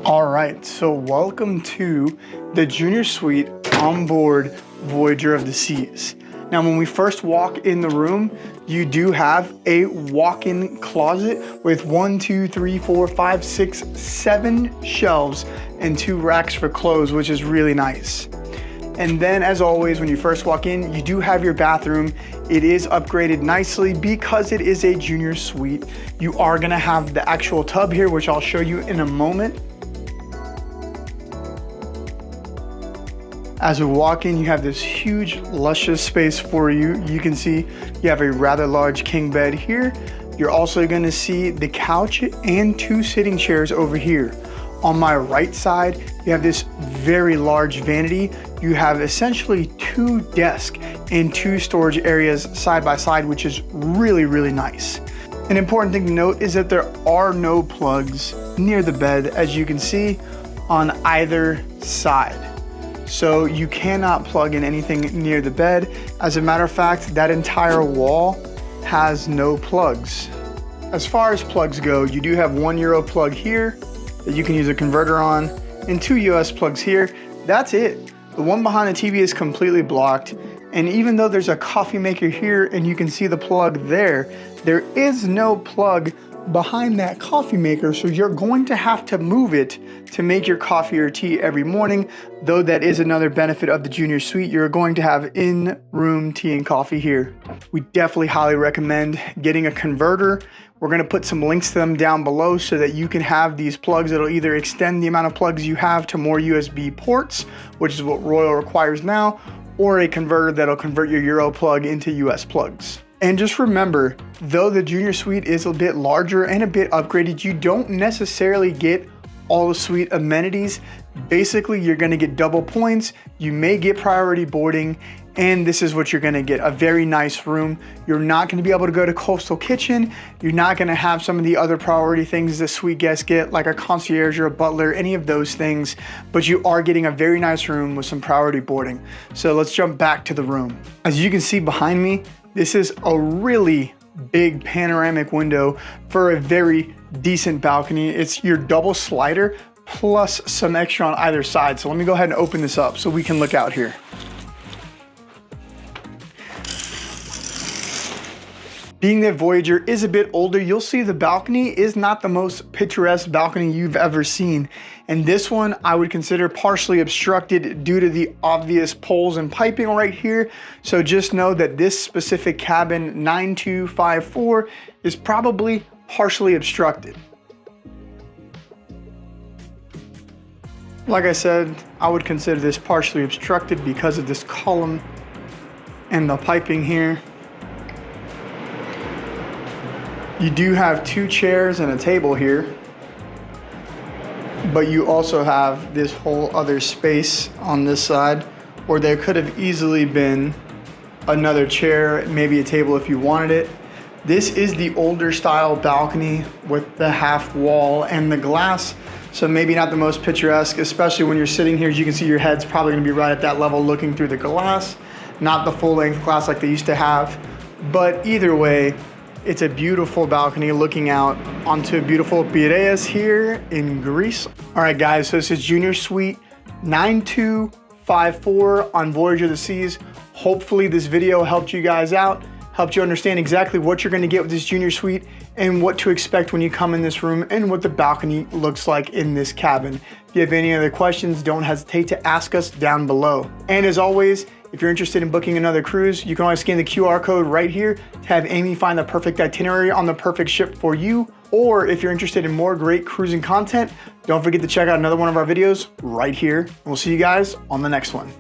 All right, so welcome to the Junior Suite on board Voyager of the Seas. Now, when we first walk in the room, you do have a walk-in closet with 1, 2, 3, 4, 5, 6, 7 shelves and 2 racks for clothes, which is really nice. And then, as always, when you first walk in, you do have your bathroom. It is upgraded nicely because it is a junior suite. You are gonna have the actual tub here, which I'll show you in a moment. As we walk in, you have this huge, luscious space for you. You can see you have a rather large king bed here. You're also gonna see the couch and 2 sitting chairs over here. On my right side, you have this very large vanity. You have essentially 2 desks and 2 storage areas side by side, which is really, really nice. An important thing to note is that there are no plugs near the bed, as you can see, on either side. So you cannot plug in anything near the bed. As a matter of fact, that entire wall has no plugs. As far as plugs go, you do have 1 Euro plug here that you can use a converter on, and 2 US plugs here. That's it. The one behind the TV is completely blocked. And even though there's a coffee maker here and you can see the plug there is no plug behind that coffee maker, so you're going to have to move it to make your coffee or tea every morning. Though that is another benefit of the junior suite, you're going to have in-room tea and coffee here. We definitely highly recommend getting a converter. We're going to put some links to them down below so that you can have these plugs that'll either extend the amount of plugs you have to more USB ports, which is what Royal requires now, or a converter that'll convert your Euro plug into US plugs. And just remember, though the junior suite is a bit larger and a bit upgraded, you don't necessarily get all the suite amenities. Basically, you're gonna get double points, you may get priority boarding, and this is what you're gonna get, a very nice room. You're not gonna be able to go to Coastal Kitchen. You're not gonna have some of the other priority things the suite guests get, like a concierge or a butler, any of those things, but you are getting a very nice room with some priority boarding. So let's jump back to the room. As you can see behind me, this is a really big panoramic window for a very decent balcony. It's your double slider plus some extra on either side. So let me go ahead and open this up so we can look out here. Being that Voyager is a bit older, you'll see the balcony is not the most picturesque balcony you've ever seen. And this one I would consider partially obstructed due to the obvious poles and piping right here. So just know that this specific cabin 9254 is probably partially obstructed. Like I said, I would consider this partially obstructed because of this column and the piping here. You do have 2 chairs and a table here, but you also have this whole other space on this side where there could have easily been another chair, maybe a table if you wanted it. This is the older style balcony with the half wall and the glass, so maybe not the most picturesque, especially when you're sitting here. As you can see, your head's probably gonna be right at that level looking through the glass, not the full length glass like they used to have. But either way, it's a beautiful balcony looking out onto beautiful Piraeus here in Greece. All right, guys, so this is Junior Suite 9254 on Voyager of the Seas. Hopefully this video helped you guys out, helped you understand exactly what you're gonna get with this Junior Suite and what to expect when you come in this room and what the balcony looks like in this cabin. If you have any other questions, don't hesitate to ask us down below. And as always, if you're interested in booking another cruise, you can always scan the QR code right here to have Amy find the perfect itinerary on the perfect ship for you. Or if you're interested in more great cruising content, don't forget to check out another one of our videos right here. We'll see you guys on the next one.